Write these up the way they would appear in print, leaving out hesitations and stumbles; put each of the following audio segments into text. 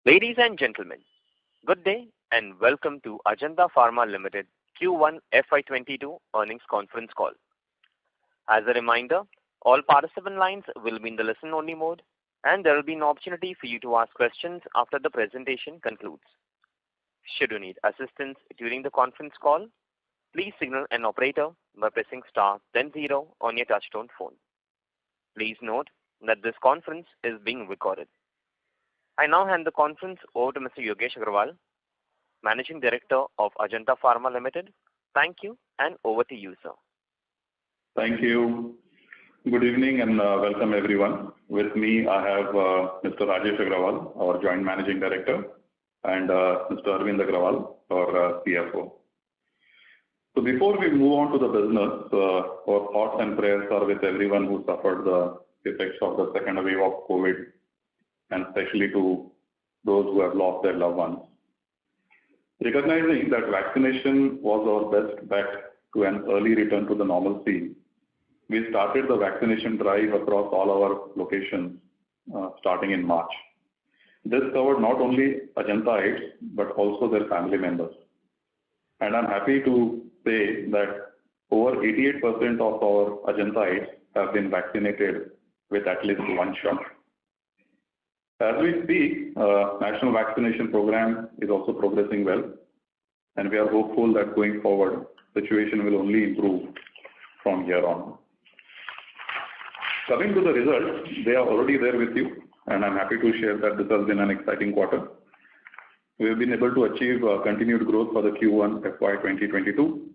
Ladies and gentlemen, good day and welcome to Ajanta Pharma Limited Q1 FY22 earnings conference call. As a reminder, all participant lines will be in the listen-only mode, and there will be an opportunity for you to ask questions after the presentation concludes. Should you need assistance during the conference call, please signal an operator by pressing star then 0 on your touchtone phone. Please note that this conference is being recorded. I now hand the conference over to Mr. Yogesh Agrawal, Managing Director of Ajanta Pharma Limited. Thank you, and over to you, sir. Thank you. Good evening and welcome everyone. With me I have Mr. Rajesh Agrawal, our Joint Managing Director, and Mr. Arvind Agrawal, our CFO. So before we move on to the business, our thoughts and prayers are with everyone who suffered the effects of the second wave of COVID, and especially to those who have lost their loved ones. Recognizing that vaccination was our best bet to an early return to the normalcy, we started the vaccination drive across all our locations starting in March. This covered not only Ajantaites but also their family members. And I'm happy to say that over 88% of our Ajantaites have been vaccinated with at least one shot. As we speak, national vaccination program is also progressing well, and we are hopeful that going forward, situation will only improve from here on. Coming to the results, they are already there with you, and I'm happy to share that this has been an exciting quarter. We have been able to achieve continued growth for the Q1 FY 2022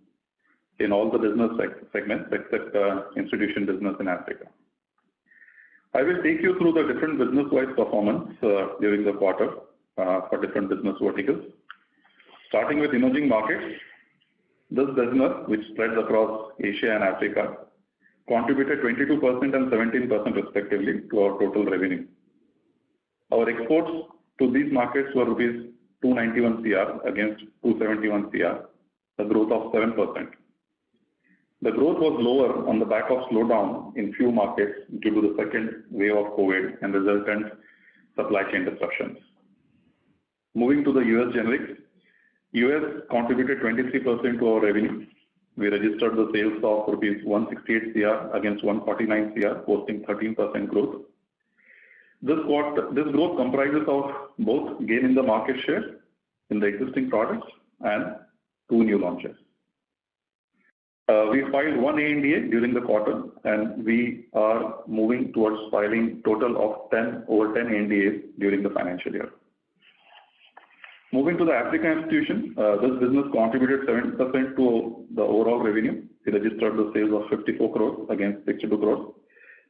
in all the business segments except institution business in Africa. I will take you through the different business-wise performance during the quarter for different business verticals. Starting with emerging markets, this business, which spreads across Asia and Africa, contributed 22% and 17% respectively to our total revenue. Our exports to these markets were rupees 291 CR against 271 CR, a growth of 7%. The growth was lower on the back of slowdown in few markets due to the second wave of COVID and resultant supply chain disruptions. Moving to the US generics, US contributed 23% to our revenue. We registered the sales of rupees 168 CR against 149 CR, posting 13% growth. This growth comprises of both gain in the market share in the existing products and 2 new launches. We filed 1 ANDA during the quarter, and we are moving towards filing total of over 10 ANDAs during the financial year. Moving to the Africa institution, this business contributed 7% to the overall revenue. We registered the sales of 54 crores against 62 crores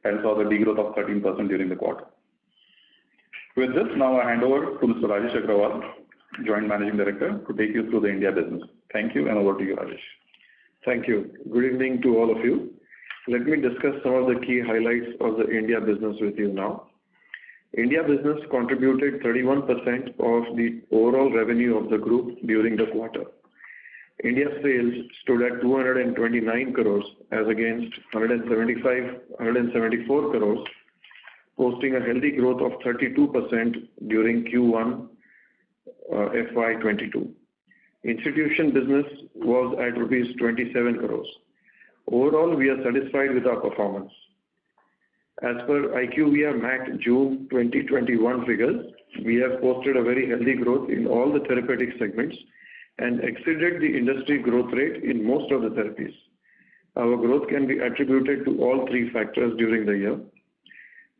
and saw the degrowth of 13% during the quarter. With this, now I hand over to Mr. Rajesh Agrawal, Joint Managing Director, to take you through the India business. Thank you, and over to you, Rajesh. Thank you. Good evening to all of you. Let me discuss some of the key highlights of the India business with you now. India business contributed 31% of the overall revenue of the group during the quarter. India sales stood at 229 crores as against 174 crores, posting a healthy growth of 32% during Q1 FY22. Institution business was at rupees 27 crores. Overall, we are satisfied with our performance. As per IQVIA MAC June 2021 figures, we have posted a very healthy growth in all the therapeutic segments and exceeded the industry growth rate in most of the therapies. Our growth can be attributed to all 3 factors during the year,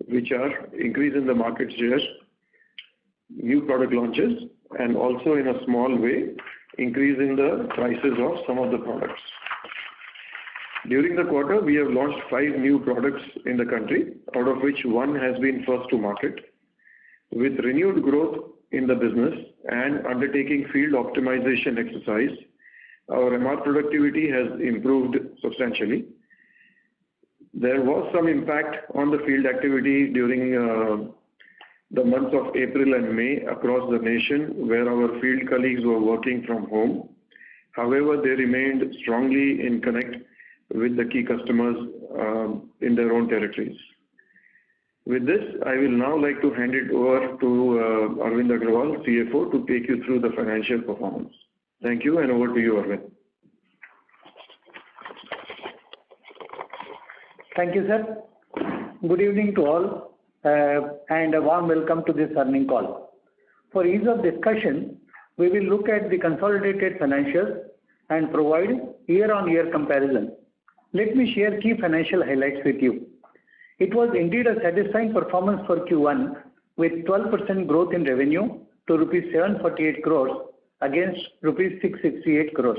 which are increase in the market share, new product launches, and also in a small way, increase in the prices of some of the products. During the quarter, we have launched 5 new products in the country, out of which 1 has been first to market. With renewed growth in the business and undertaking field optimization exercise, our MR productivity has improved substantially. There was some impact on the field activity during the months of April and May across the nation, where our field colleagues were working from home. However, they remained strongly in connect with the key customers in their own territories. With this, I will now like to hand it over to Arvind Agrawal, CFO, to take you through the financial performance. Thank you, and over to you, Arvind. Thank you, sir. Good evening to all, and a warm welcome to this earnings call. For ease of discussion, we will look at the consolidated financials and provide year-on-year comparison. Let me share key financial highlights with you. It was indeed a satisfying performance for Q1 with 12% growth in revenue to rupees 748 crores against rupees 668 crores.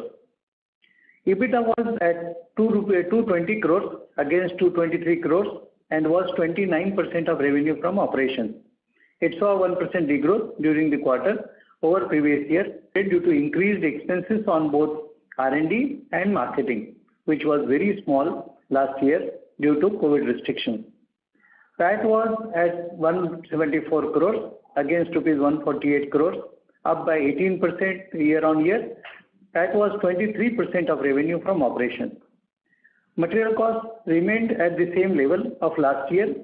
EBITDA was at 220 crores against 223 crores and was 29% of revenue from operations. It saw 1% degrowth during the quarter over previous year due to increased expenses on both R&D and marketing, which was very small last year due to COVID restrictions. PAT was at 174 crores against rupees 148 crores, up by 18% year on year. PAT was 23% of revenue from operations. Material costs remained at the same level of last year,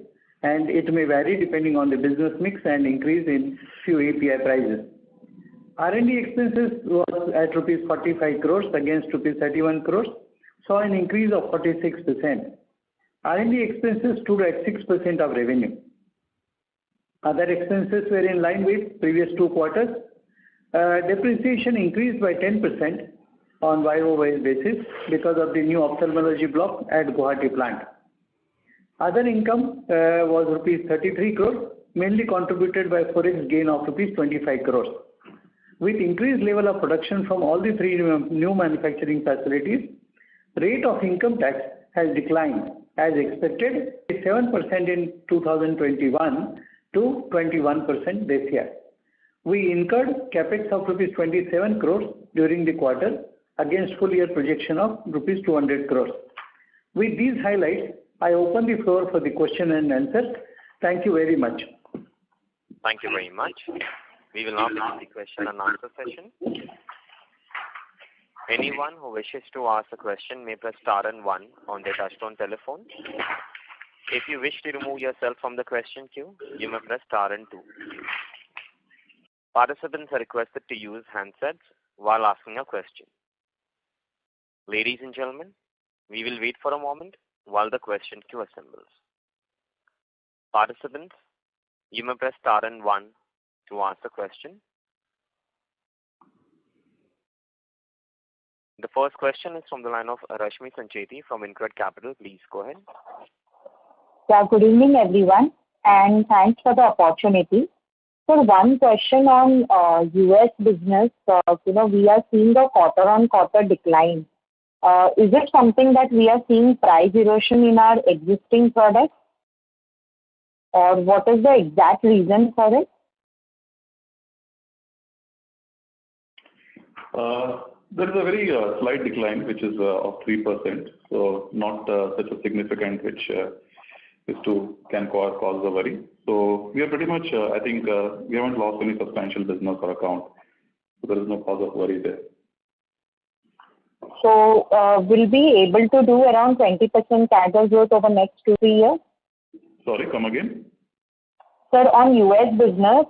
and it may vary depending on the business mix and increase in few API prices. R&D expenses was at rupees 45 crores against rupees 31 crores, saw an increase of 46%. R&D expenses stood at 6% of revenue. Other expenses were in line with previous 2 quarters. Depreciation increased by 10% on YOY basis because of the new ophthalmology block at Guwahati plant. Other income was rupees 33 crores, mainly contributed by forex gain of rupees 25 crores. With increased level of production from all the 3 new manufacturing facilities, rate of income tax has declined as expected, 7% in 2021 to 21% this year. We incurred capex of rupees 27 crores during the quarter against full year projection of rupees 200 crores. With these highlights, I open the floor for the question and answer. Thank you very much. Thank you very much. We will now begin the question and answer session. Anyone who wishes to ask a question may press star and 1 on their touchtone telephone. If you wish to remove yourself from the question queue, you may press star and 2. Participants are requested to use handsets while asking a question. Ladies and gentlemen, we will wait for a moment while the question queue assembles. Participants, you may press star and 1 to ask a question. The first question is from the line of Rashmi Sancheti from InCred Capital. Please go ahead. Yeah, good evening everyone, and thanks for the opportunity. So one question on US business. We are seeing a quarter-on-quarter decline. Is it something that we are seeing price erosion in our existing products, or what is the exact reason for it? There is a very slight decline, which is of 3%, so not such a significant which can cause a worry. So we are pretty much, I think, we haven't lost any substantial business or account, so there is no cause of worry there. So will be able to do around 20% CAGR growth over next 2-3 years? Sorry, come again? Sir, on US business,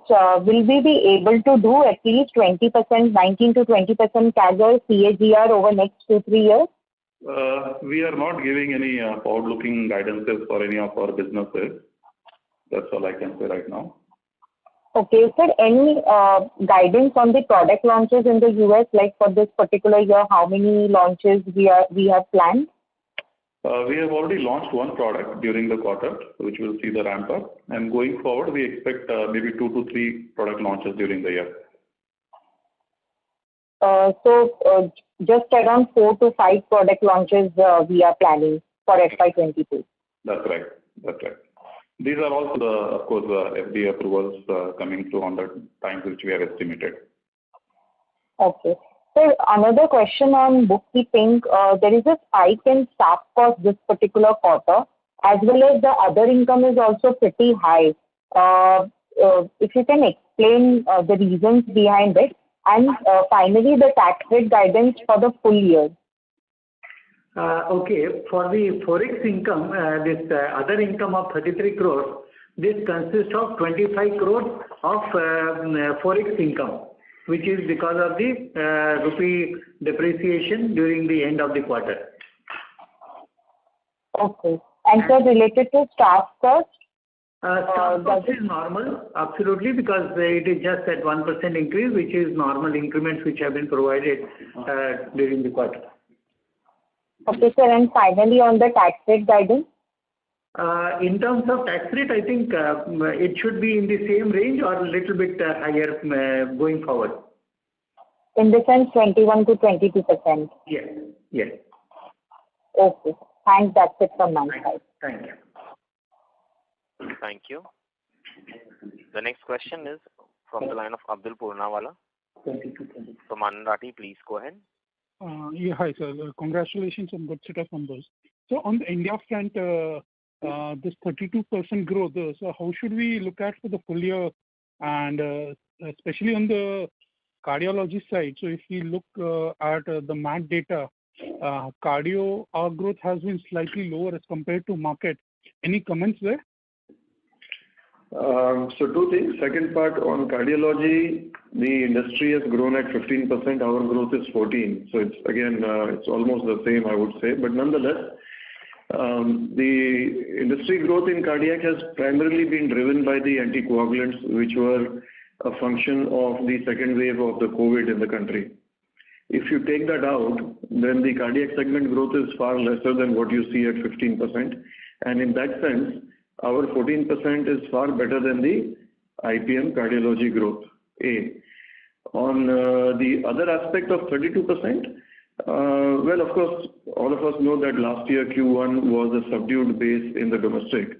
will we be able to do at least 20%, 19 to 20% CAGR CAGR over next 2-3 years? We are not giving any forward-looking guidances for any of our businesses. That's all I can say right now. Okay, sir. Any guidance on the product launches in the US, like for this particular year, how many launches we have planned? We have already launched 1 product during the quarter, which will see the ramp up. And going forward, we expect maybe 2 to 3 product launches during the year. So just around 4 to 5 product launches we are planning for FY22. That's right. That's right. These are also, of course, FDA approvals coming through on the times which we have estimated. Okay. So another question on bookkeeping. There is a spike in staff cost this particular quarter, as well as the other income is also pretty high. If you can explain the reasons behind it, and finally the tax rate guidance for the full year. Okay, for the forex income, this other income of 33 crores this consists of 25 crores of forex income, which is because of the rupee depreciation during the end of the quarter. Okay. And so related to staff cost? Staff cost is normal, absolutely, because it is just at 1% increase, which is normal increments which have been provided during the quarter. Okay, sir. And finally, on the tax rate guidance? In terms of tax rate, I think it should be in the same range or a little bit higher going forward. In the sense 21 to 22%? Yes, yes. Okay. Thanks. That's it from my side. Thank you. Thank you. The next question is from the line of Abdul Purnawala from Anand Rathi. Please go ahead. Yeah, hi, sir. Congratulations on good set of numbers. So on the India front, this 32% growth, so how should we look at for the full year, and especially on the cardiology side? So if we look at the MAT data, cardio, our growth has been slightly lower as compared to market. Any comments there? So two things. Second part on cardiology, the industry has grown at 15%. Our growth is 14%. So it's again, it's almost the same, I would say. But nonetheless, the industry growth in cardiac has primarily been driven by the anticoagulants, which were a function of the second wave of the COVID in the country. If you take that out, then the cardiac segment growth is far lesser than what you see at 15%. And in that sense, our 14% is far better than the IPM cardiology growth. On the other aspect of 32%, well, of course, all of us know that last year Q1 was a subdued base in the domestic.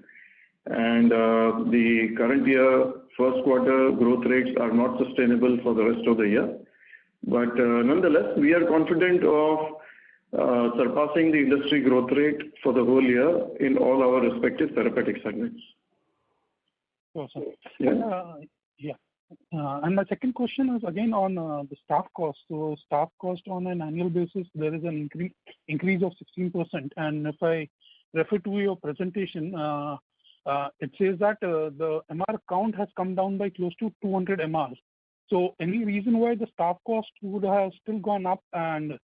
And the current year, first quarter growth rates are not sustainable for the rest of the year. But nonetheless, we are confident of surpassing the industry growth rate for the whole year in all our respective therapeutic segments. Awesome. Yeah. And my second question is again on the staff cost. So staff cost on an annual basis, there is an increase of 16%. And if I refer to your presentation, it says that the MR count has come down by close to 200 MRs. So any reason why the staff cost would have still gone up? And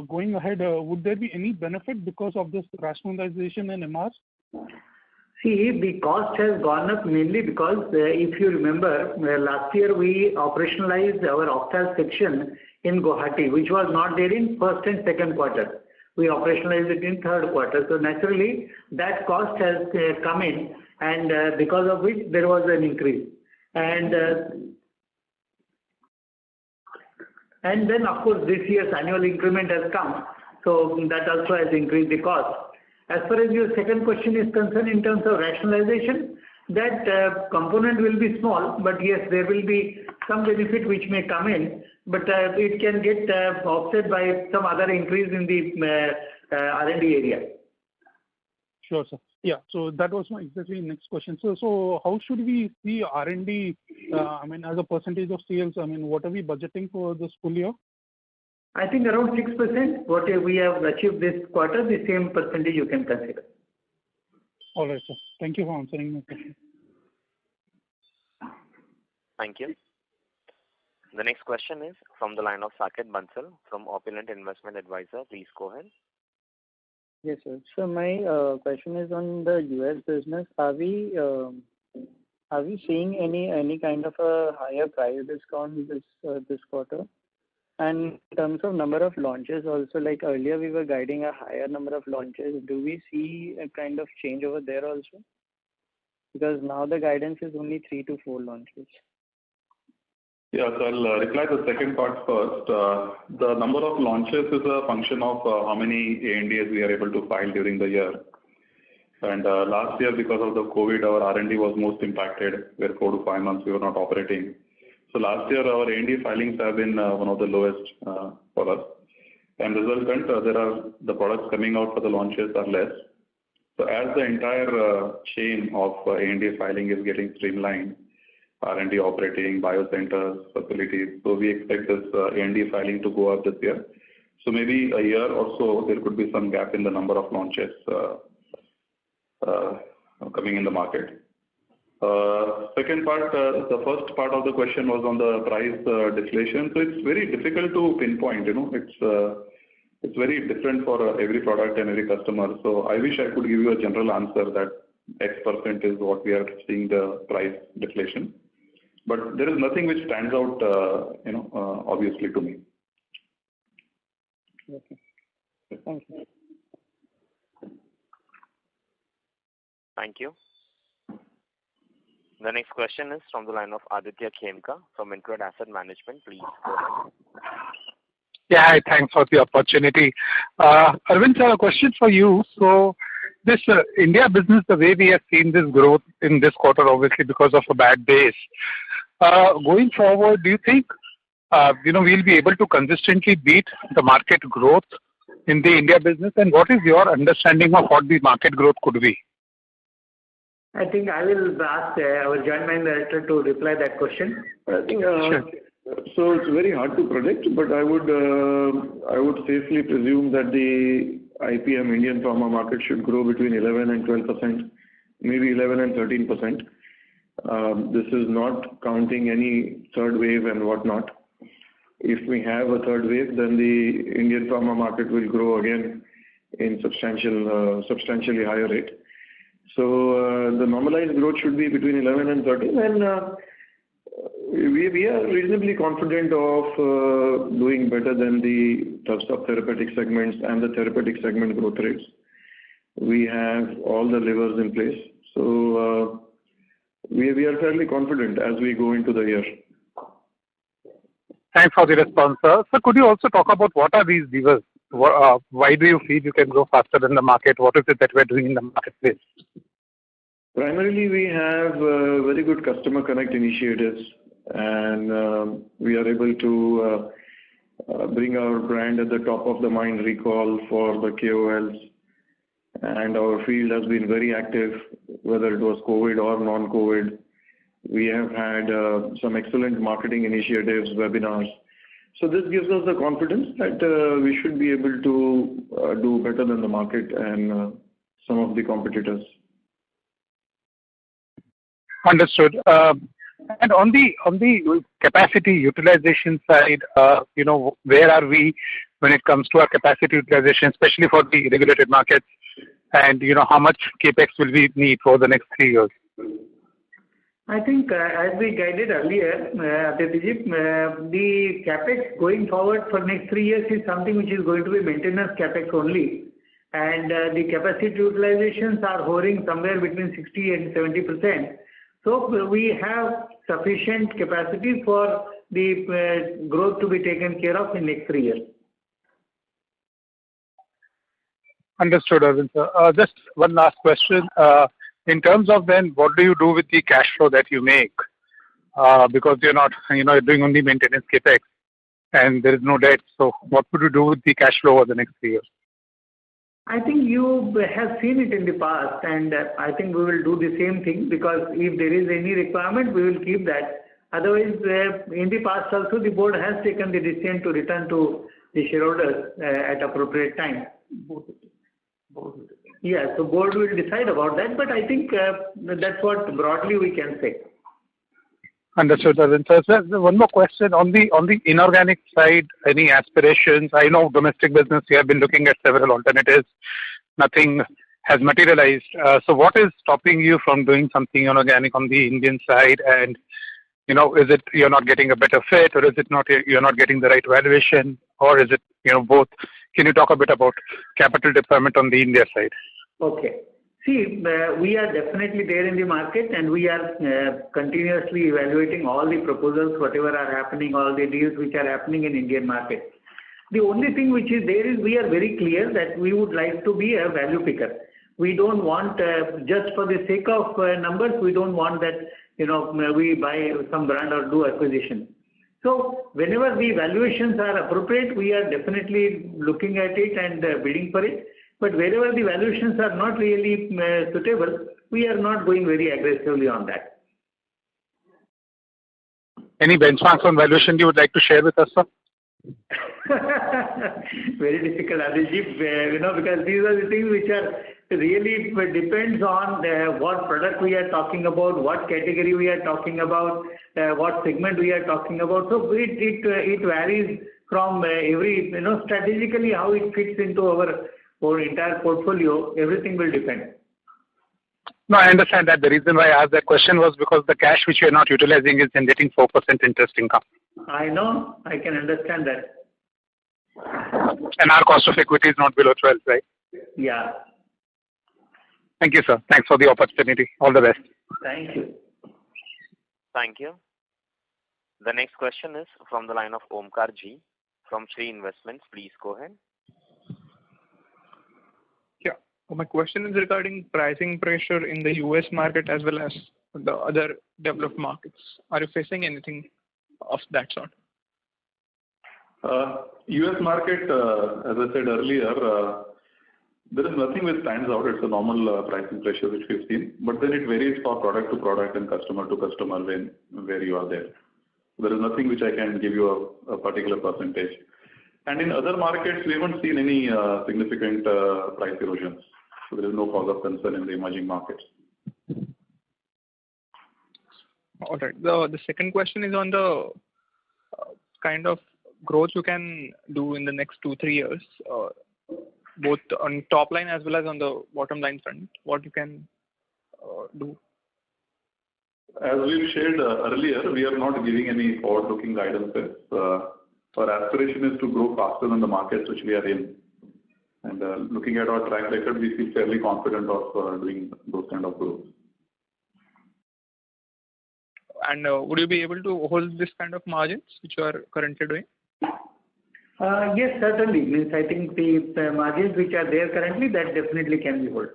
going ahead, would there be any benefit because of this rationalization in MRs? See, the cost has gone up mainly because if you remember, last year we operationalized our Ophthalm section in Guwahati, which was not there in first and second quarter. We operationalized it in third quarter. So naturally, that cost has come in, and because of which there was an increase. And then, of course, this year's annual increment has come, so that also has increased the cost. As far as your second question is concerned in terms of rationalization, that component will be small, but yes, there will be some benefit which may come in, but it can get offset by some other increase in the R&D area. Sure, sir. Yeah, so that was my exactly next question. So how should we see R&D, as a percentage of sales? What are we budgeting for this full year? I think around 6%, what we have achieved this quarter, the same percentage you can consider. All right, sir. Thank you for answering my question. Thank you. The next question is from the line of Saket Bansal from Opulent Investment Advisor. Please go ahead. Yes, sir. So my question is on the US business. Are we seeing any kind of a higher price discount this quarter? And in terms of number of launches, also like earlier we were guiding a higher number of launches. Do we see a kind of change over there also? Because now the guidance is only 3 to 4 launches. Yeah, so I'll reply the second part first. The number of launches is a function of how many ANDAs we are able to file during the year. And last year, because of the COVID, our R&D was most impacted, where 4 to 5 months we were not operating. So last year, our ANDA filings have been one of the lowest for us. And resultant, the products coming out for the launches are less. So as the entire chain of ANDA filing is getting streamlined, R&D operating, biocenters, facilities. So we expect this ANDA filing to go up this year. So maybe a year or so, there could be some gap in the number of launches coming in the market. Second part, the first part of the question was on the price deflation. So it's very difficult to pinpoint. It's very different for every product and every customer. So I wish I could give you a general answer that X% is what we are seeing the price deflation. But there is nothing which stands out, obviously to me. Okay. Thank you. Thank you. The next question is from the line of Aditya Khemka from InCred Asset Management. Please go ahead. Yeah, hi, thanks for the opportunity. Arvind sir, a question for you. So this India business, the way we have seen this growth in this quarter, obviously because of a bad base, going forward, do you think we'll be able to consistently beat the market growth in the India business? And what is your understanding of what the market growth could be? I think I will ask our Joint Managing Director to reply that question. I think Sure. so. It's very hard to predict, but I would safely presume that the IPM Indian pharma market should grow between 11 and 12%, maybe 11 and 13%. This is not counting any third wave and whatnot. If we have a third wave, then the Indian pharma market will grow again in substantially higher rate. So the normalized growth should be between 11 and 13, and we are reasonably confident of doing better than the sub-therapeutic segments and the therapeutic segment growth rates. We have all the levers in place. So we are fairly confident as we go into the year. Thanks for the response, sir. So could you also talk about what are these levers? Why do you feel you can grow faster than the market? What is it that we're doing in the marketplace? Primarily, we have very good customer connect initiatives, and we are able to bring our brand at the top of the mind recall for the KOLs. And our field has been very active, whether it was COVID or non-COVID. We have had some excellent marketing initiatives, webinars. So this gives us the confidence that we should be able to do better than the market and some of the competitors. Understood. And on the capacity utilization side, where are we when it comes to our capacity utilization, especially for the regulated markets? And how much capex will we need for the next 3 years? I think as we guided earlier, the capex going forward for next 3 years is something which is going to be maintenance capex only. And the capacity utilizations are hovering somewhere between 60 and 70%. So we have sufficient capacity for the growth to be taken care of in next 3 years. Understood, Arvind sir. Just one last question. In terms of then, what do you do with the cash flow that you make? Because you're not, doing only maintenance capex, and there is no debt. So what would you do with the cash flow over the next 3 years? I think you have seen it in the past, and I think we will do the same thing, because if there is any requirement, we will keep that. Otherwise, in the past also, the board has taken the decision to return to the shareholders at appropriate time. Yeah, so board will decide about that, but I think that's what broadly we can say. Understood, Arvind sir. Sir, one more question on the inorganic side. Any aspirations? I know domestic business, you have been looking at several alternatives. Nothing has materialized. So what is stopping you from doing something inorganic on the Indian side? And is it you're not getting a better fit, or is it not you're not getting the right valuation, or is it both? Can you talk a bit about capital deployment on the India side? Okay. See, we are definitely there in the market, and we are continuously evaluating all the proposals, whatever are happening, all the deals which are happening in Indian market. The only thing which is there is we are very clear that we would like to be a value picker. We don't want, just for the sake of numbers, we don't want that, we buy some brand or do acquisition. So whenever the valuations are appropriate, we are definitely looking at it and bidding for it. But wherever the valuations are not really suitable, we are not going very aggressively on that. Any benchmarks on valuation you would like to share with us, sir? Very difficult, Adilji, because these are the things which are really depends on what product we are talking about, what category we are talking about, what segment we are talking about. So it varies from every, strategically how it fits into our entire portfolio. Everything will depend. No, I understand that. The reason why I asked that question was because the cash which you are not utilizing is generating 4% interest income. I know. I can understand that. And our cost of equity is not below 12, right? Yeah. Thank you, sir. Thanks for the opportunity. All the best. Thank you. Thank you. The next question is from the line of Omkar G from Shree Investments. Please go ahead. Yeah. My question is regarding pricing pressure in the US market as well as the other developed markets. Are you facing anything of that sort? US market, as I said earlier, there is nothing which stands out. It's a normal pricing pressure which we've seen, but then it varies for product to product and customer to customer where you are there. There is nothing which I can give you a particular percentage. And in other markets, we haven't seen any significant price erosions. So there is no cause of concern in the emerging markets. All right. The second question is on the kind of growth you can do in the next 2-3 years, both on top line as well as on the bottom line front. What you can do? As we've shared earlier, we are not giving any forward-looking guidances. Our aspiration is to grow faster than the markets which we are in. And looking at our track record, we feel fairly confident of doing those kind of growth. And would you be able to hold this kind of margins which you are currently doing? Yes, certainly. Means I think the margins which are there currently, that definitely can be held.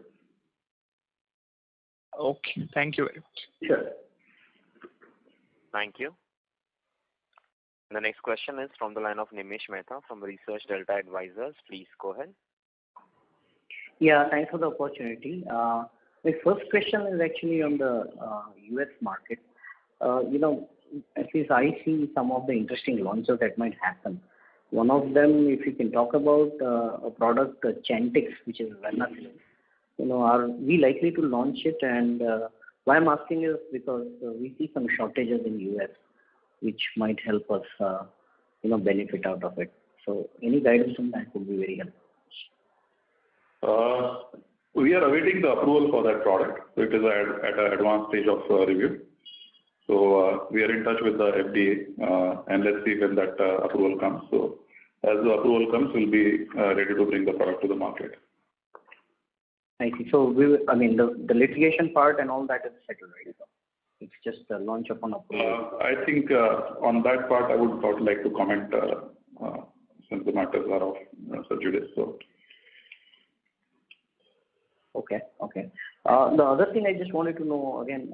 Okay. Thank you very much. Sure. Thank you. The next question is from the line of Nimish Mehta from Research Delta Advisors. Please go ahead. Yeah, thanks for the opportunity. My first question is actually on the US market. At least I see some of the interesting launches that might happen. One of them, if you can talk about a product, Chantix, which is Varenicline. Are we likely to launch it? And why I'm asking is because we see some shortages in US, which might help us, benefit out of it. So any guidance on that would be very helpful. We are awaiting the approval for that product. So it is at an advanced stage of review. So we are in touch with the FDA, and let's see when that approval comes. So as the approval comes, we'll be ready to bring the product to the market. I see. So the litigation part and all that is settled, right? It's just the launch upon approval. I think on that part, I would not like to comment since the matters are of sub judice. So. Okay. The other thing I just wanted to know again,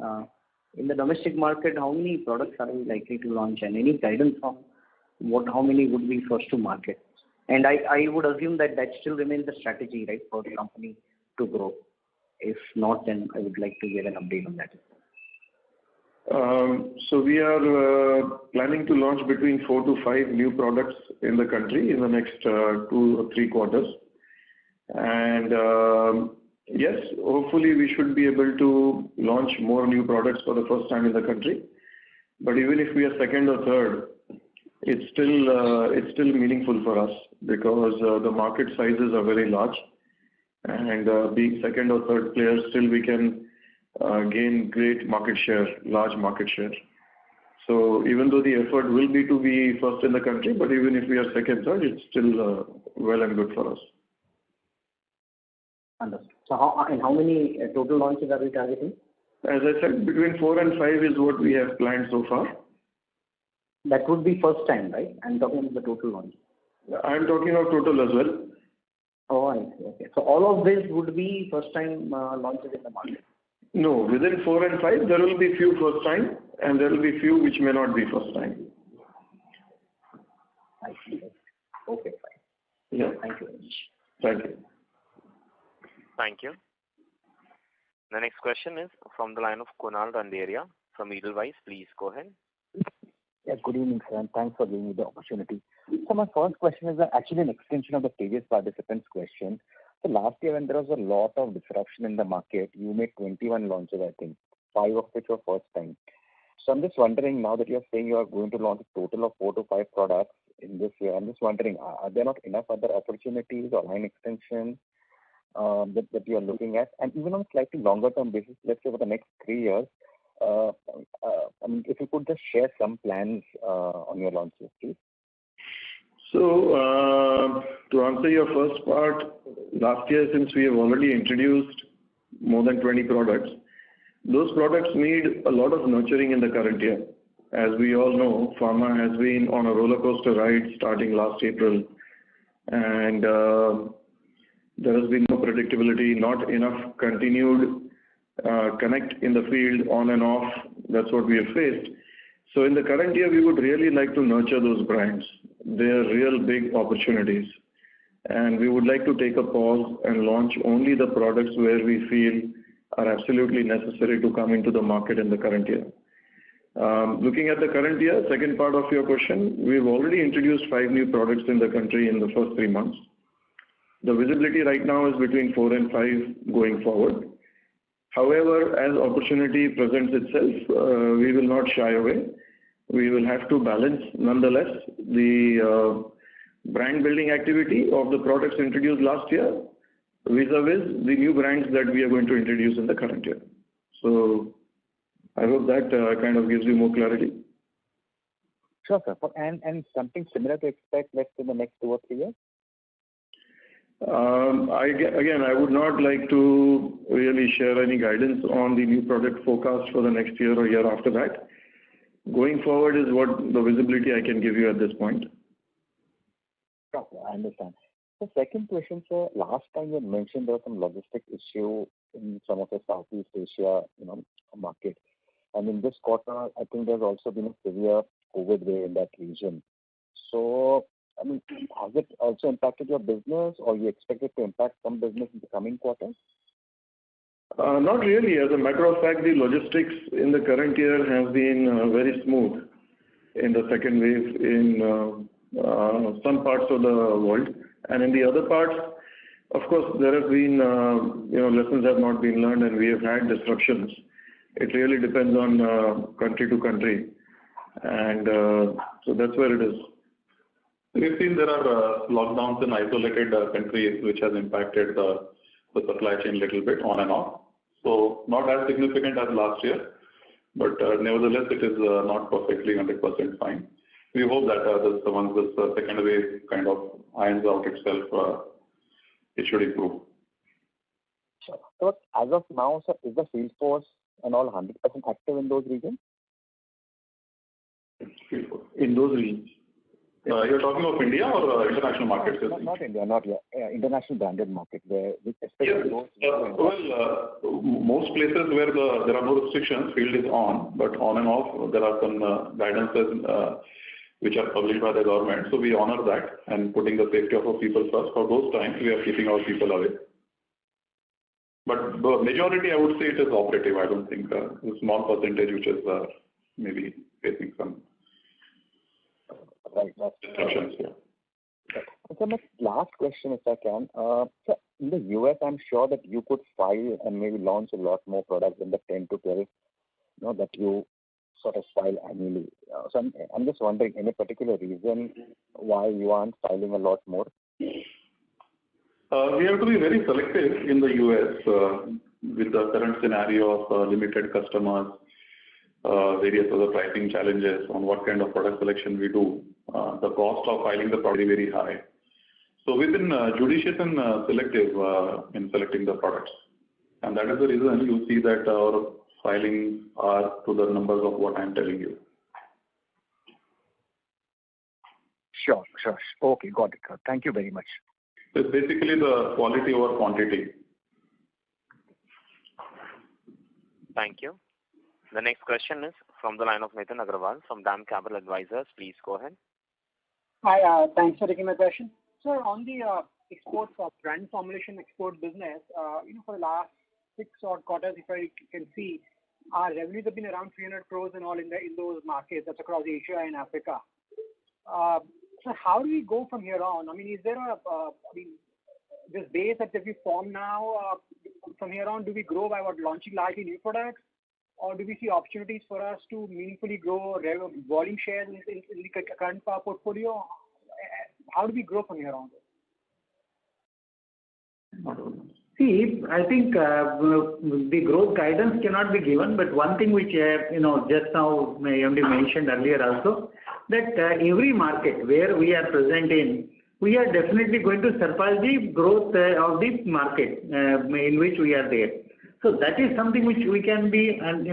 in the domestic market, how many products are we likely to launch, and any guidance on how many would be first to market? And I would assume that still remains the strategy, right, for the company to grow. If not, then I would like to get an update on that. So we are planning to launch between 4 to 5 new products in the country in the next 2 or 3 quarters. And yes, hopefully we should be able to launch more new products for the first time in the country. But even if we are second or third, it's still meaningful for us because the market sizes are very large. And being second or third players, still we can gain great market share, large market share. So even though the effort will be to be first in the country, but even if we are second, third, it's still well and good for us. Understood. So how many total launches are we targeting? As I said, between 4 and 5 is what we have planned so far. That would be first time, right? I'm talking about the total launch. I'm talking of total as well. Oh, I see. Okay. So all of this would be first time launches in the market? No, within 4 and 5, there will be few first time, and there will be few which may not be first time. I see. Okay, fine. Yeah. Thank you very much. Thank you. Thank you. The next question is from the line of Kunal Randeria from Edelweiss. Please go ahead. Yeah, good evening, sir, and thanks for giving me the opportunity. So my first question is actually an extension of the previous participant's question. So last year when there was a lot of disruption in the market, you made 21 launches, I think, 5 of which were first time. So I'm just wondering, now that you're saying you are going to launch a total of 4 to 5 products in this year, I'm just wondering, are there not enough other opportunities or line extensions that you are looking at? And even on slightly longer term basis, let's say for the next 3 years, I mean, if you could just share some plans on your launches, please. So, to answer your first part, last year, since we have already introduced more than 20 products, those products need a lot of nurturing in the current year. As we all know, pharma has been on a roller coaster ride starting last April, and there has been no predictability, not enough continued connect in the field on and off. That's what we have faced. So in the current year, we would really like to nurture those brands. They are real big opportunities. And we would like to take a pause and launch only the products where we feel are absolutely necessary to come into the market in the current year. Looking at the current year, second part of your question, we've already introduced 5 new products in the country in the first 3 months. The visibility right now is between 4 and 5 going forward. However, as opportunity presents itself, we will not shy away. We will have to balance, nonetheless, the brand building activity of the products introduced last year vis-a-vis the new brands that we are going to introduce in the current year. So I hope that kind of gives you more clarity. Sure, sir. And something similar to expect, let's say, in the next 2 or 3 years? I would not like to really share any guidance on the new product forecast for the next year or year after that. Going forward is what the visibility I can give you at this point. Sure, I understand. The second question, sir, last time you had mentioned there was some logistic issue in some of the Southeast Asia, market. And in this quarter, I think there's also been a severe COVID wave in that region. So, I mean, has it also impacted your business, or you expect it to impact some business in the coming quarters? Not really. As a matter of fact, the logistics in the current year has been very smooth in the second wave in some parts of the world. And in the other parts, of course, there have been, lessons have not been learned and we have had disruptions. It really depends on country to country. And so that's where it is. We've seen there are lockdowns in isolated countries which has impacted the supply chain a little bit on and off. So not as significant as last year, but nevertheless it is not perfectly 100% fine. We hope that once this second wave kind of irons out itself, it should improve. Sure. So as of now, sir, is the field force and all 100% active in those regions? In those regions? You're talking of India or international markets? Not India, not yet. International branded market, where especially those. Most places where there are no restrictions, field is on, but on and off there are some guidances which are published by the government. So we honor that and putting the safety of our people first. For those times, we are keeping our people away. But the majority, I would say, it is operative. I don't think a small percentage which is maybe facing some. Right. Disruptions, yeah. So my last question, if I can. So in the US, I'm sure that you could file and maybe launch a lot more products than the 10 to 12, that you sort of file annually. So I'm just wondering, any particular reason why you aren't filing a lot more? We have to be very selective in the US with the current scenario of limited customers, various other pricing challenges on what kind of product selection we do. The cost of filing the product is very high. So we've been judicious and selective in selecting the products. And that is the reason you see that our filings are to the numbers of what I'm telling you. Sure. Okay, got it. Thank you very much. It's basically the quality over quantity. Thank you. The next question is from the line of Nitin Agarwal from DAM Capital Advisors. Please go ahead. Hi, thanks for taking my question. Sir, on the export brand formulation export business, for the last 6 odd quarters, if I can see, our revenues have been around 300 crores and all in those markets. That's across Asia and Africa. So how do we go from here on? I mean, is there this base that we form now, from here on, do we grow by launching largely new products? Or do we see opportunities for us to meaningfully grow volume shares in the current portfolio? How do we grow from here on? See, I think the growth guidance cannot be given, but one thing which just now MD mentioned earlier also, that every market where we are present in, we are definitely going to surpass the growth of the market in which we are there. So that is something which we can be, and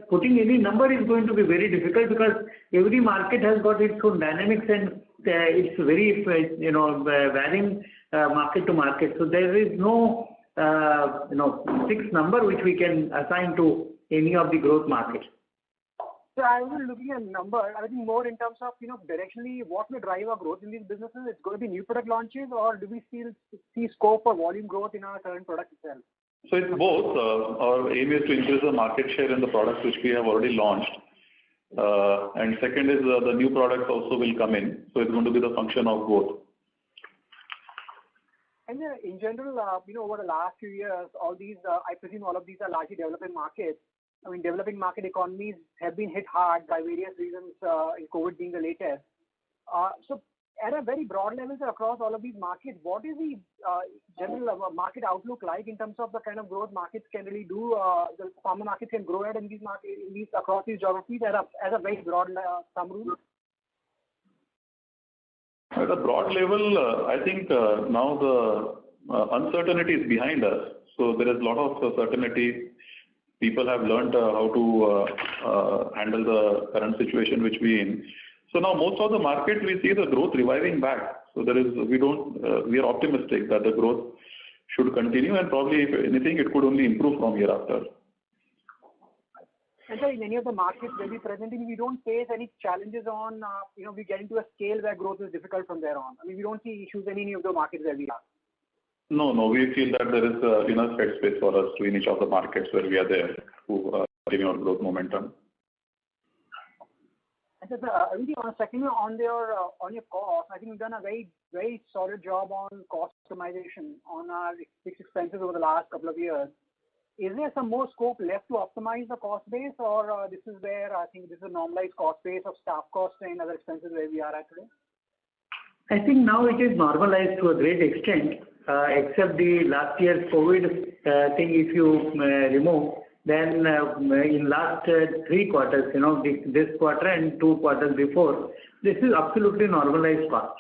putting any number is going to be very difficult, because every market has got its own dynamics, and it's very varying market to market. So there is no fixed number which we can assign to any of the growth markets. So I was looking at a number. I think more in terms of directionally what will drive our growth in these businesses. It's going to be new product launches, or do we still see scope for volume growth in our current product itself? So it's both. Our aim is to increase the market share in the products which we have already launched. And second is the new products also will come in. So it's going to be the function of both. And in general, over the last few years, all these, I presume all of these are largely developing markets. I mean, developing market economies have been hit hard by various reasons, in COVID being the latest. So at a very broad level, across all of these markets, what is the general market outlook like in terms of the kind of growth markets can really do, the pharma markets can grow at in these markets, across these geographies as a very broad thumb rule? At a broad level, I think now the uncertainty is behind us. So there is a lot of certainty. People have learned how to handle the current situation which we are in. So now most of the market we see the growth reviving back. So we are optimistic that the growth should continue, and probably if anything it could only improve from hereafter. And so in any of the markets where we present in, we don't face any challenges on, we get into a scale where growth is difficult from there on. I mean, we don't see issues in any of the markets where we are. No, we feel that there is enough headspace for us in each of the markets where we are there to continue our growth momentum. And so, secondly, on your cost, I think you've done a very, very solid job on cost optimization on our fixed expenses over the last couple of years. Is there some more scope left to optimize the cost base, or this is where I think this is a normalized cost base of staff costs and other expenses where we are at today? I think now it is normalized to a great extent, except the last year's COVID thing. If you remove, then in last 3 quarters, this quarter and 2 quarters before, this is absolutely normalized cost.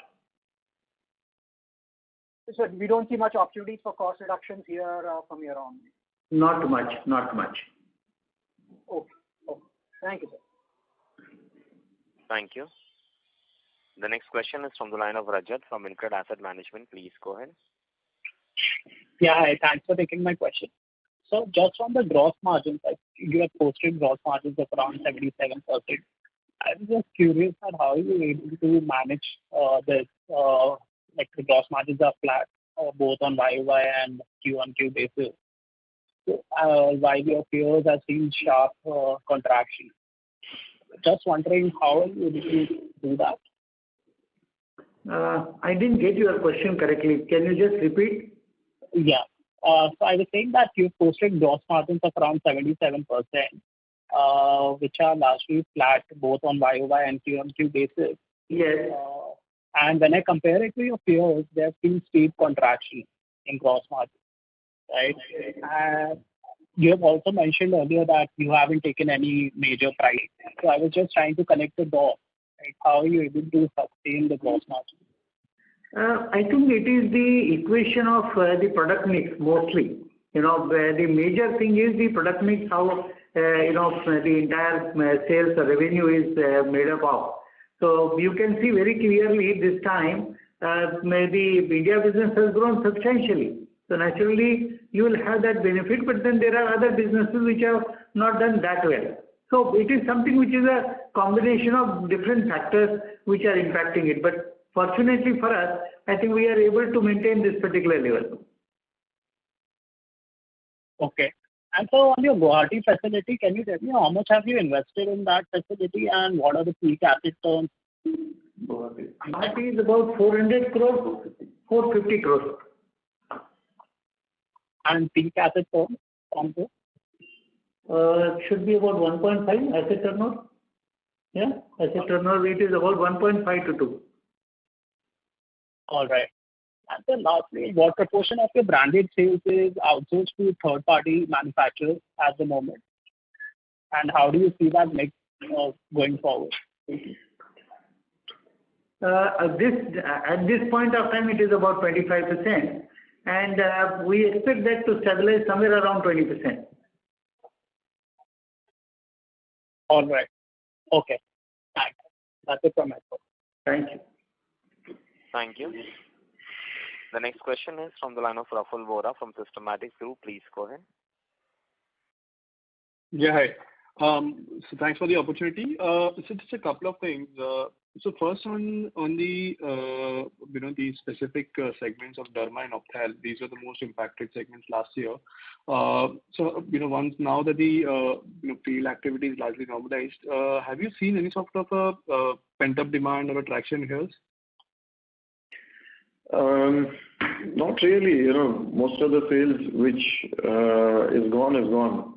So we don't see much opportunities for cost reductions here from here on? Not much. Okay. Thank you, sir. Thank you. The next question is from the line of Rajat from InCred Asset Management. Please go ahead. Yeah, hi. Thanks for taking my question. So just on the gross margins, you have posted gross margins of around 77%. I was just curious at how you were able to manage this, like the gross margins are flat, both on YOY and Q-on-Q basis. So, while your peers have seen sharp contraction. Just wondering how are you able to do that? I didn't get your question correctly. Can you just repeat? Yeah. So I was saying that you posted gross margins of around 77%, which are largely flat both on YOY and Q-on-Q basis. Yes. And when I compare it to your peers, there have been steep contraction in gross margins, right? And you have also mentioned earlier that you haven't taken any major price. So I was just trying to connect the dots. Right? How are you able to sustain the gross margin? I think it is the equation of the product mix mostly. The major thing is the product mix, how the entire sales or revenue is made up of. So you can see very clearly this time the India business has grown substantially. So naturally you will have that benefit, but then there are other businesses which have not done that well. So it is something which is a combination of different factors which are impacting it. But fortunately for us, I think we are able to maintain this particular level. Okay. And so on your Guwahati facility, can you tell me how much have you invested in that facility and what are the peak asset turns? Guwahati is about 400 crores, 450 crores. And peak asset turns from there? Should be about 1.5 asset turnover. Yeah, asset turnover rate is about 1.5 to 2. All right. And then lastly, what proportion of your branded sales is outsourced to third-party manufacturers at the moment? And how do you see that mix going forward? At this point of time, it is about 25%, and we expect that to stabilize somewhere around 20%. All right. Okay. Thanks. That's it from my side. Thank you. Thank you. The next question is from the line of Raful Vora from Systematix Group. Please go ahead. Yeah, hi. So thanks for the opportunity. So just a couple of things. So first on the the specific segments of derma and ophthal, these were the most impacted segments last year. So once now that the field activity is largely normalized, have you seen any sort of a pent up demand or attraction here? Not really. Most of the sales which is gone is gone.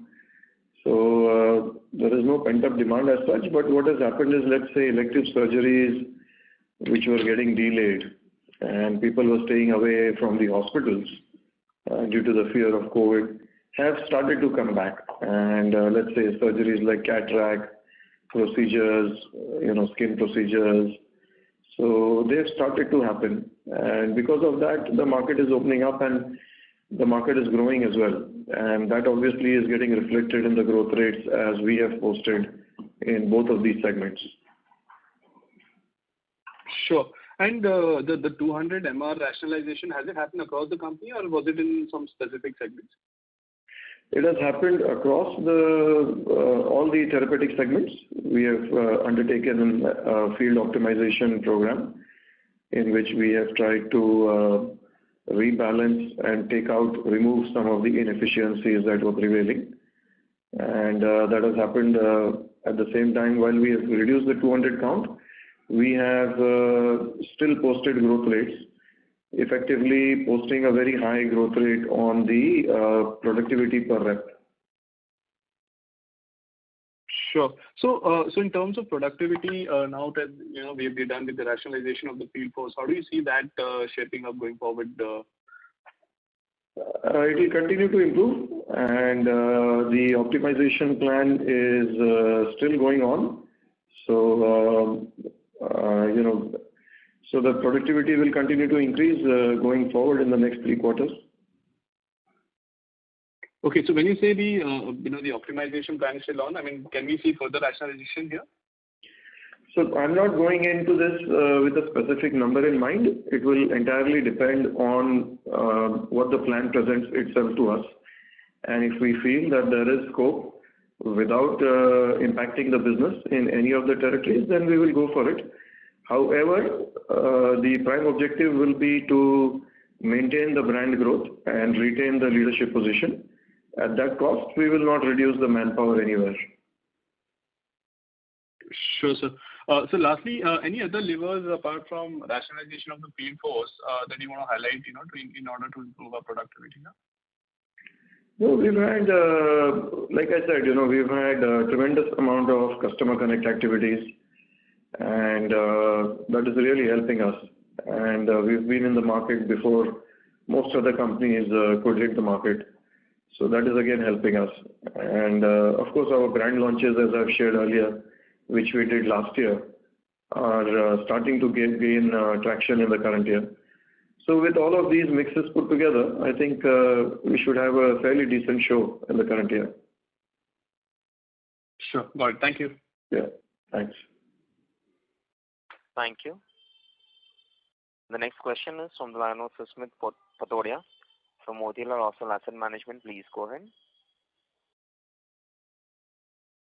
So there is no pent-up demand as such, but what has happened is, let's say, elective surgeries which were getting delayed and people were staying away from the hospitals due to the fear of COVID have started to come back. And let's say surgeries like cataract procedures, skin procedures. So they've started to happen. And because of that, the market is opening up and the market is growing as well. And that obviously is getting reflected in the growth rates as we have posted in both of these segments. Sure. And the 200 MR rationalization, has it happened across the company or was it in some specific segments? It has happened across all the therapeutic segments. We have undertaken a field optimization program in which we have tried to rebalance and remove some of the inefficiencies that were prevailing. And that has happened at the same time. While we have reduced the 200 count, we have still posted growth rates, effectively posting a very high growth rate on the productivity per rep. Sure. So in terms of productivity, now that we've done with the rationalization of the field force, how do you see that shaping up going forward? It will continue to improve, and the optimization plan is still going on. So so the productivity will continue to increase going forward in the next 3 quarters. Okay, so when you say the the optimization plan is still on, I mean, can we see further rationalization here? So I'm not going into this with a specific number in mind. It will entirely depend on what the plan presents itself to us. And if we feel that there is scope without impacting the business in any of the territories, then we will go for it. However, the prime objective will be to maintain the brand growth and retain the leadership position. At that cost, we will not reduce the manpower anywhere. Sure, sir. So lastly, any other levers apart from rationalization of the field force that you want to highlight, in order to improve our productivity now? No, we've had, like I said, we've had a tremendous amount of customer connect activities, and that is really helping us. And we've been in the market before most other companies could hit the market. So that is again helping us. And of course, our brand launches, as I've shared earlier, which we did last year, are starting to gain traction in the current year. So with all of these mixes put together, I think we should have a fairly decent show in the current year. Sure. Got it. Thank you. Yeah. Thanks. Thank you. The next question is from the line of Susmit Patodia from Motilal Oswal Asset Management. Please go ahead.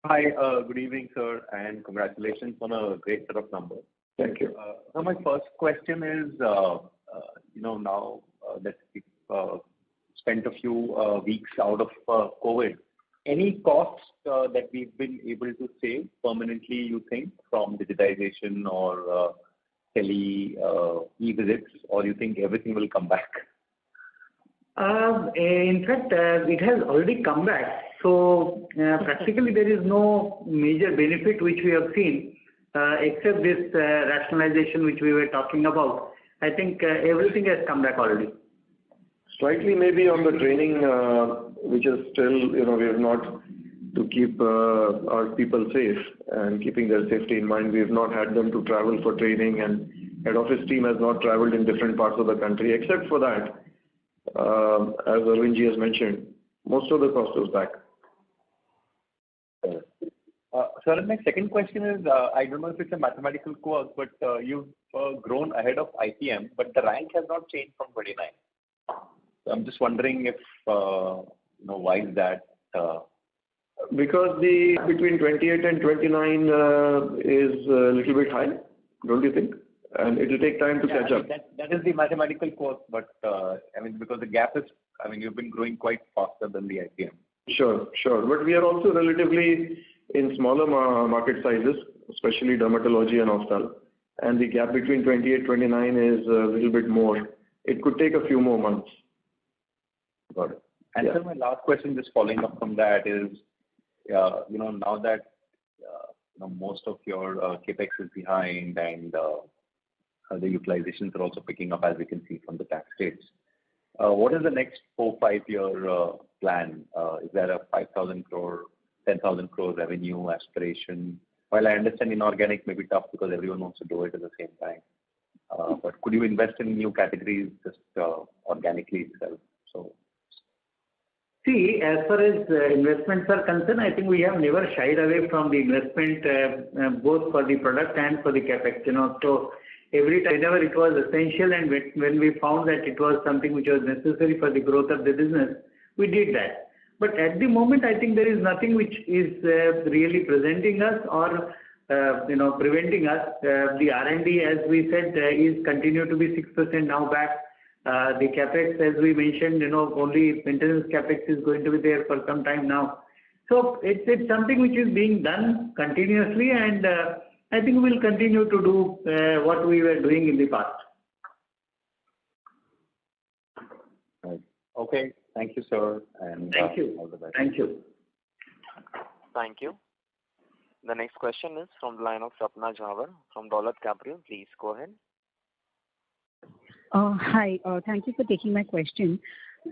Hi, good evening, sir, and congratulations on a great set of numbers. Thank you. So my first question is, now that we've spent a few weeks out of COVID. Any costs that we've been able to save permanently, you think, from digitization or e-visits, or you think everything will come back? In fact, it has already come back. So practically there is no major benefit which we have seen except this rationalization which we were talking about. I think everything has come back already. Slightly maybe on the training, which is still, we have not to keep our people safe and keeping their safety in mind. We have not had them to travel for training, and head office team has not traveled in different parts of the country. Except for that, as Arvindji has mentioned, most of the cost is back. Sir, my second question is, I don't know if it's a mathematical quirk, but you've grown ahead of IPM, but the rank has not changed from 29. So I'm just wondering if, why is that? Because between 28 and 29 is a little bit high, don't you think? And it will take time to catch up. That is the mathematical quirk, but because the gap is, you've been growing quite faster than the IPM. Sure. But we are also relatively in smaller market sizes, especially dermatology and ophthalm. And the gap between 28 and 29 is a little bit more. It could take a few more months. Got it. And sir, my last question, just following up from that, is, now that most of your capex is behind and the utilizations are also picking up, as we can see from the tax states. What is the next 4-5 year plan? Is there a 5,000 crore, 10,000 crore revenue aspiration? While I understand inorganic may be tough because everyone wants to do it at the same time. But could you invest in new categories just organically itself? So. See, as far as investments are concerned, I think we have never shied away from the investment both for the product and for the capex. So every time, whenever it was essential and when we found that it was something which was necessary for the growth of the business, we did that. But at the moment, I think there is nothing which is really presenting us or preventing us. The R&D, as we said, is continued to be 6% now back. The capex, as we mentioned, only maintenance capex is going to be there for some time now. So it's something which is being done continuously, and I think we'll continue to do what we were doing in the past. Right. Okay. Thank you, sir. And thank you. All the best. Thank you. Thank you. The next question is from the line of Sapna Jhawar from Dolat Capital. Please go ahead. Hi. Thank you for taking my question.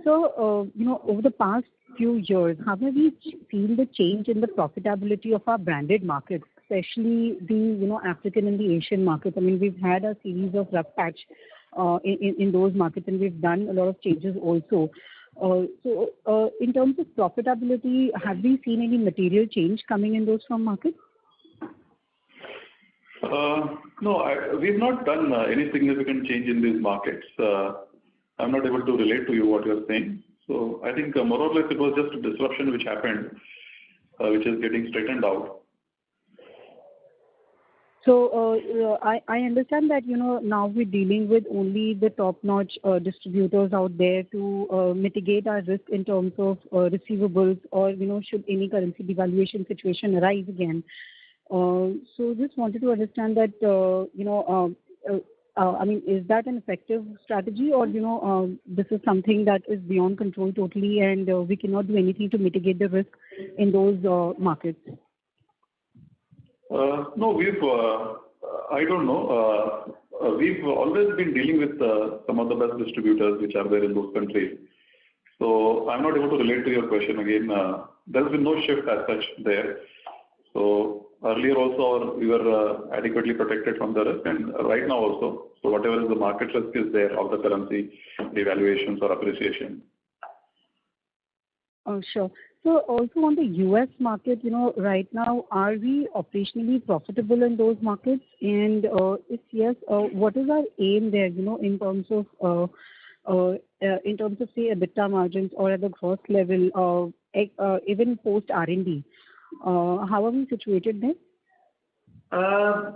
So, over the past few years, how have we seen the change in the profitability of our branded markets, especially the, African and the Asian markets? We've had a series of rough patch in those markets, and we've done a lot of changes also. So, in terms of profitability, have we seen any material change coming in those markets? No, we've not done any significant change in these markets. I'm not able to relate to you what you're saying. So I think more or less it was just a disruption which happened, which is getting straightened out. So I understand that now we're dealing with only the top-notch distributors out there to mitigate our risk in terms of receivables, or should any currency devaluation situation arise again. So just wanted to understand that is that an effective strategy, or this is something that is beyond control totally, and we cannot do anything to mitigate the risk in those markets? No, I don't know. We've always been dealing with some of the best distributors which are there in those countries. So I'm not able to relate to your question again. There's been no shift as such there. So earlier also we were adequately protected from the risk, and right now also. So whatever is the market risk is there of the currency devaluations or appreciation. Oh, sure. So also on the US market, right now, are we operationally profitable in those markets? And if yes, what is our aim there, in terms of say EBITDA margins or at the gross level, even post R&D? How are we situated there?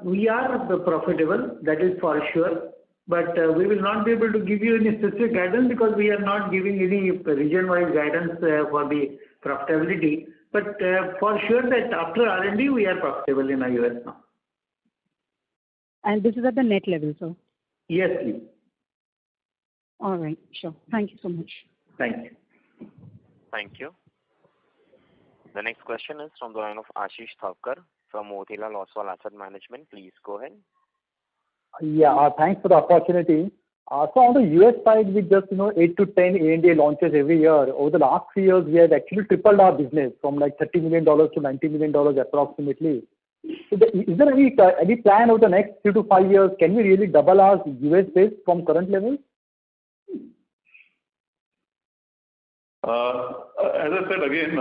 We are profitable, that is for sure. But we will not be able to give you any specific guidance because we are not giving any region-wise guidance for the profitability. But for sure that after R&D, we are profitable in the US now. And this is at the net level, sir? Yes, please. All right, sure. Thank you so much. Thank you. Thank you. The next question is from the line of Ashish Thavkar from Motilal Oswal Asset Management. Please go ahead. Yeah, thanks for the opportunity. So on the US side, with just 8 to 10 ANDA launches every year, over the last 3 years, we have actually tripled our business from like $30 million to $90 million approximately. So is there any plan over the next 3 to 5 years? Can we really double our US base from current levels? As I said again,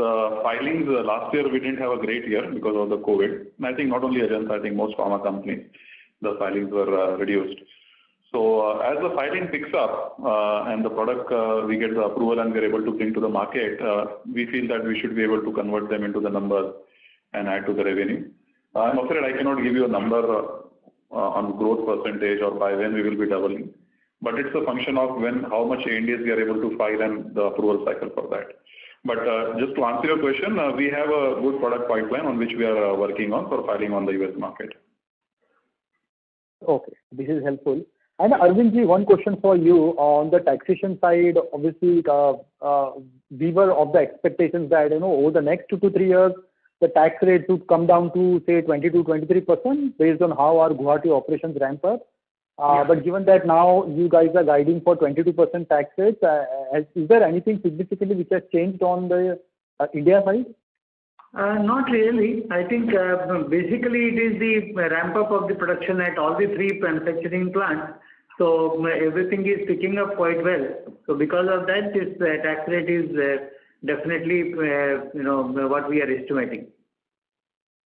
the filings last year we didn't have a great year because of the COVID. And I think not only Ajanta, I think most pharma companies, the filings were reduced. So as the filing picks up and the product we get the approval and we're able to bring to the market, we feel that we should be able to convert them into the numbers and add to the revenue. I'm afraid I cannot give you a number on growth percentage or by when we will be doubling. But it's a function of how much ANDAs we are able to file and the approval cycle for that. But just to answer your question, we have a good product pipeline on which we are working on for filing on the US market. Okay, this is helpful. And Arvindji, one question for you on the taxation side. Obviously, we were of the expectations that over the next 2 to 3 years, the tax rate would come down to say 22-23% based on how our Guwahati operations ramp up. But given that now you guys are guiding for 22% tax rates, is there anything significantly which has changed on the India side? Not really. I think basically it is the ramp up of the production at all the 3 manufacturing plants. So everything is picking up quite well. So because of that, this tax rate is definitely what we are estimating.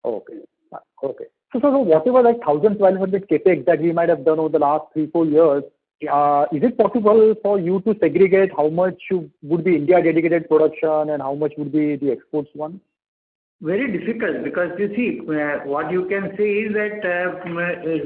Okay. Okay. So whatever like 1,000-1,200 capex that we might have done over the last 3-4 years, is it possible for you to segregate how much would be India dedicated production and how much would be the exports one? Very difficult because you see what you can say is that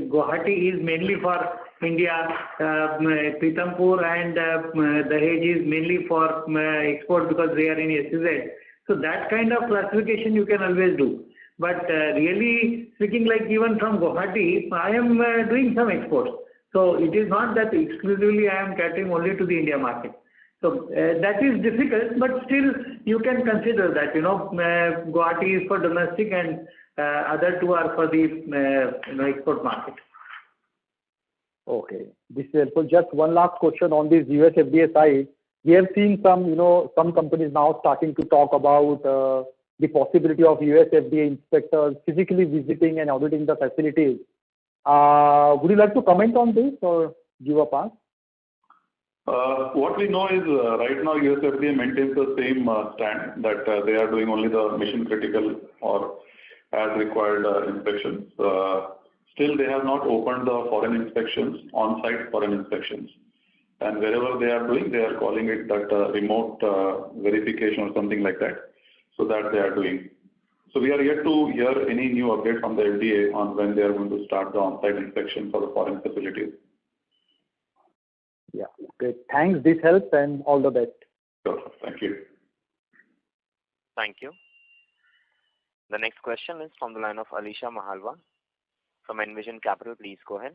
Guwahati is mainly for India, Pithampur and Dahej is mainly for export because they are in SEZ. So that kind of classification you can always do. But really speaking, like even from Guwahati, I am doing some exports. So it is not that exclusively I am catering only to the India market. So that is difficult, but still you can consider that, Guwahati is for domestic and other 2 are for the export market. Okay, this is helpful. Just one last question on this US FDA side. We have seen some companies now starting to talk about the possibility of US FDA inspectors physically visiting and auditing the facilities. Would you like to comment on this or give a pass? What we know is right now US FDA maintains the same stand that they are doing only the mission critical or as required inspections. Still they have not opened the foreign inspections, on-site foreign inspections. And wherever they are doing, they are calling it that remote verification or something like that. So that they are doing. So we are yet to hear any new update from the FDA on when they are going to start the on-site inspection for the foreign facilities. Yeah, great. Thanks. This helps and all the best. Sure. Thank you. Thank you. The next question is from the line of Alisha Mahalwa from Envision Capital. Please go ahead.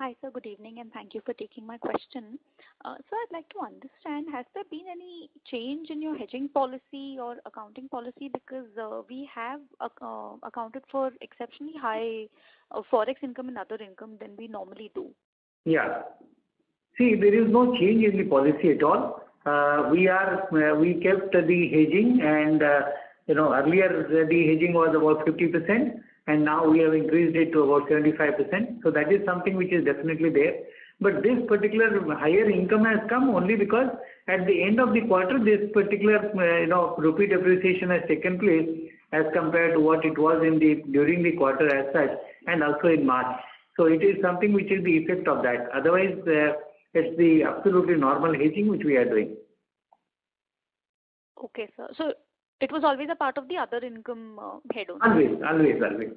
Hi, sir. Good evening, and thank you for taking my question. Sir, I'd like to understand, has there been any change in your hedging policy or accounting policy? Because we have accounted for exceptionally high forex income and other income than we normally do. Yeah. See, there is no change in the policy at all. We kept the hedging and, earlier the hedging was about 50%. And now we have increased it to about 75%. So that is something which is definitely there. But this particular higher income has come only because at the end of the quarter, this particular rupee depreciation has taken place as compared to what it was during the quarter as such, and also in March. So it is something which is the effect of that. Otherwise, it's the absolutely normal hedging which we are doing. Okay, sir. So it was always a part of the other income head only? Always.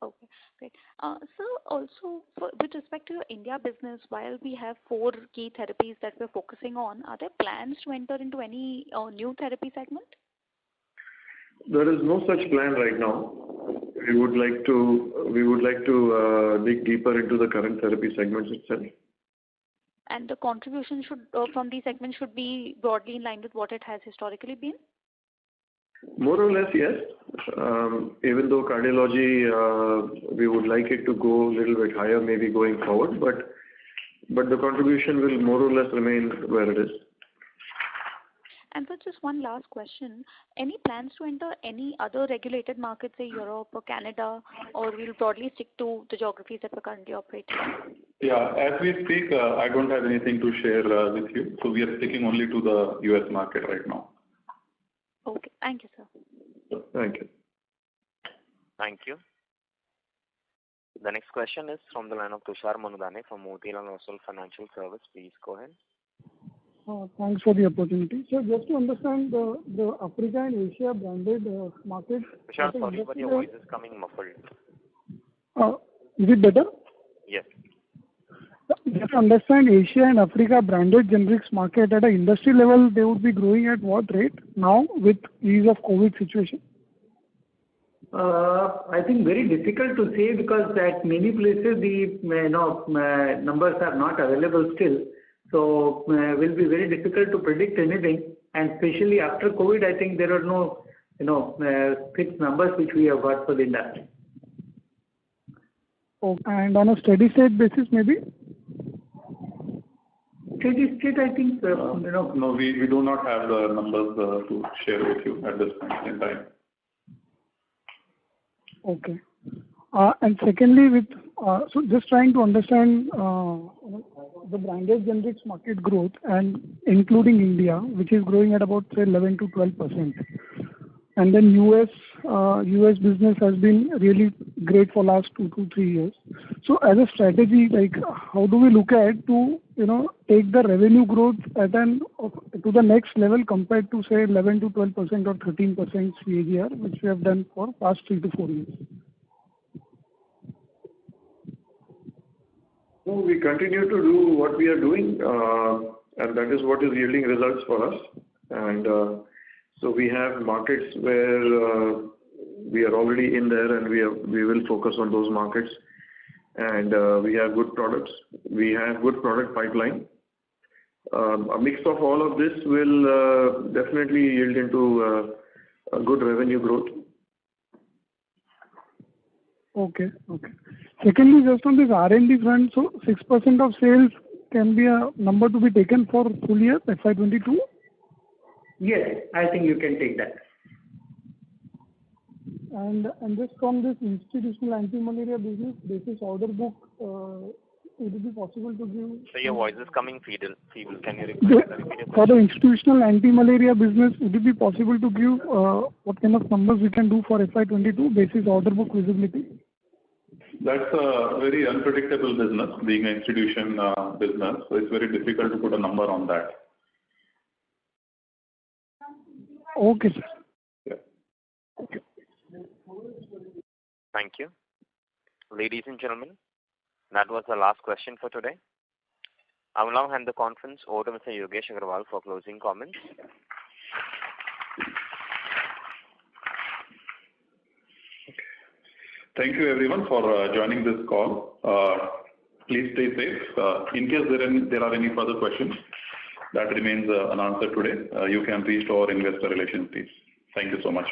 Okay, great. So also with respect to your India business, while we have 4 key therapies that we're focusing on, are there plans to enter into any new therapy segment? There is no such plan right now. We would like to dig deeper into the current therapy segments itself. And the contribution should from these segments should be broadly in line with what it has historically been? More or less, yes. Even though cardiology, we would like it to go a little bit higher maybe going forward, but the contribution will more or less remain where it is. And so just one last question. Any plans to enter any other regulated markets, say Europe or Canada, or we'll broadly stick to the geographies that we're currently operating in? Yeah, as we speak, I don't have anything to share with you. So we are sticking only to the US market right now. Okay, thank you, sir. Thank you. Thank you. The next question is from the line of Tushar Manudhane from Motilal Oswal Financial Services. Please go ahead. Thanks for the opportunity. So just to understand the Africa and Asia branded market. Tushar, sorry, but your voice is coming muffled. Is it better? Yes. Just to understand Asia and Africa branded generics market at an industry level, they would be growing at what rate now with ease of COVID situation? I think very difficult to say because at many places the numbers are not available still. So will be very difficult to predict anything, and especially after COVID, I think there are no fixed numbers which we have got for the industry. Oh, and on a steady state basis, maybe? Steady state, I think No, we do not have the numbers to share with you at this point in time. Okay. And secondly, so just trying to understand the branded generics market growth and including India, which is growing at about say 11 to 12%. And then US business has been really great for last 2 to 3 years. So as a strategy, like how do we look at to take the revenue growth to the next level compared to say 11 to 12% or 13% CAGR, which we have done for past 3 to 4 years? So we continue to do what we are doing, and that is what is yielding results for us. And so we have markets where we are already in there, and we will focus on those markets. And we have good products. We have good product pipeline. A mix of all of this will definitely yield into a good revenue growth. Okay. Secondly, just on this R&D front, so 6% of sales can be a number to be taken for full year FY22? Yes, I think you can take that. And just from this institutional anti-malaria business, basis order book, would it be possible to give? So your voice is coming feeble. Can you repeat? For the institutional anti-malaria business, would it be possible to give what kind of numbers we can do for FY22 basis order book visibility? That's a very unpredictable business, being an institution business. So it's very difficult to put a number on that. Okay, sir. Yeah. Okay. Thank you. Ladies and gentlemen, that was the last question for today. I will now hand the conference over to Mr. Yogesh Agrawal for closing comments. Thank you everyone for joining this call. Please stay safe. In case there are any further questions that remains unanswered today, you can reach to our investor relations team. Thank you so much.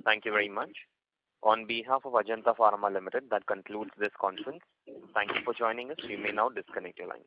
Thank you very much. On behalf of Ajanta Pharma Limited, that concludes this conference. Thank you for joining us. You may now disconnect your lines.